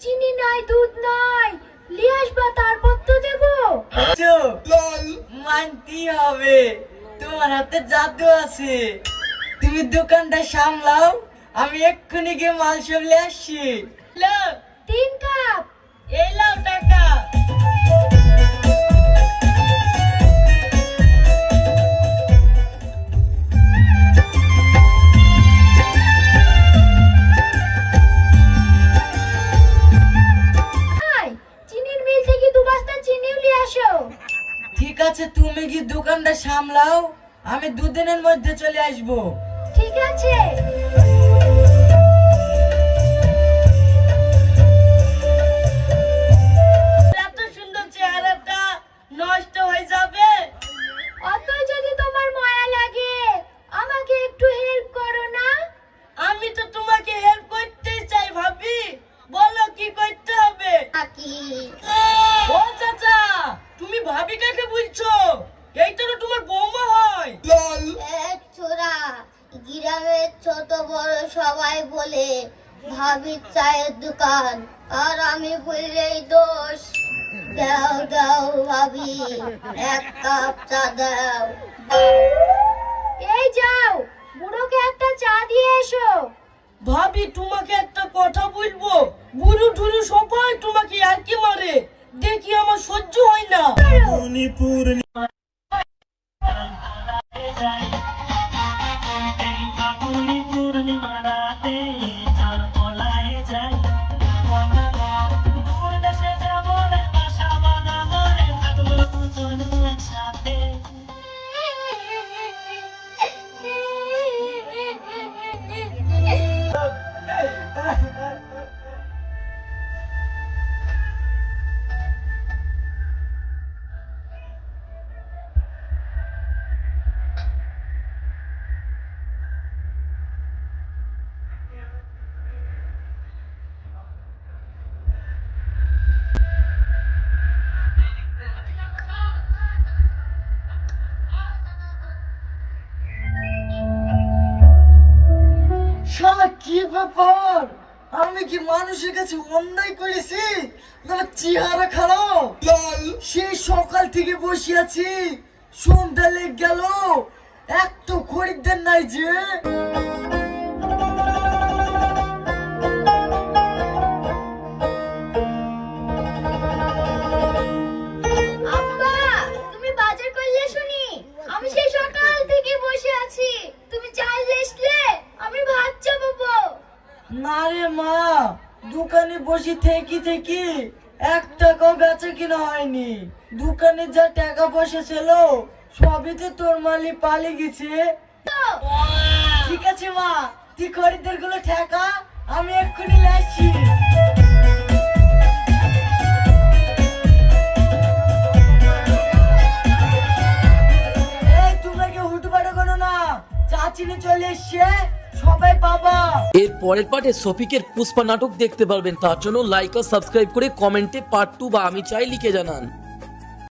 চিনি নাই, দুধ নাই, নিয়ে আসবা, তারপর তো দেবো। মানতে হবে, তোমার হাতে জাদু আছে। তুমি দোকানটা সামলাও, আমি এক্ষুনি গিয়ে মাল সব নিয়ে আসছি। 3 কাপ। এই লাও টাকা। চিনির মিল থেকে 2 বস্তা চিনিও নিয়ে আসো। ঠিক আছে, তুমি কি দোকানটা সামলাও, আমি 2 দিনের মধ্যে চলে আসবো। ঠিক আছে। এত সুন্দর চেহারাটা নষ্ট হয়ে যাবে? অতই যদি তোমার মায়া লাগে, আমাকে একটু হেল্প করো না? আমি তো তোমাকে হেল্প করতেই চাই ভাবি, বলো কি করতে হবে? ও চাচা, তুমি ভাবি কাকে বলছো? এইটা তো তোমার বৌমা হয়। ছোড়া, গ্রামের ছোট বড় সবাই বলে ভাবির চায়ের দোকান, আর আমি বললেই দোষ। দাও দাও ভাবি, 1 কাপ চা দাও। এই যাও, বুড়োকে একটা চা দিয়ে এসো। ভাবি, তোমাকে একটা কথা বলবো, বুড়ো ঢুরু সবাই তোমাকে আর কি মারে, দেখি আমার সহ্য হয় না। শালা কি ব্যাপার, আমি কি মানুষের কাছে অন্যায় করেছি না চেহারা খারাপ? সেই সকাল থেকে বসে আছি, সন্ধ্যা লেগে গেল, একটা খরিদ্দার নাই যে। আব্বা, তুমি বাজার করলে শুনি? আমি সেই সকাল থেকে বসে আছি, তুমি চাল লেসলে আমি ভাত চাপাবো। না রে মা, দোকানে বসে থেকে থেকে 1 টাকাও বেচা কিনা হয়নি। দোকানে যা টাকা পয়সা ছিল সবই তো তোর মালি পালিয়ে গেছে। ঠিক আছে মা, তুই খরিদ্দার গুলো ঠেকা, আমি এক্ষুনি আসছি। এই তোমরা কেউ হুটুপাটা করো না, চাচিনি চলে এসছে, সবাই পাবা। এর পরের পার্টে শফিকের পুষ্পা নাটক দেখতে পারবেন, তার জন্য লাইক ও সাবস্ক্রাইব করে কমেন্টে পার্ট 2 বা আমি চাই লিখে জানান।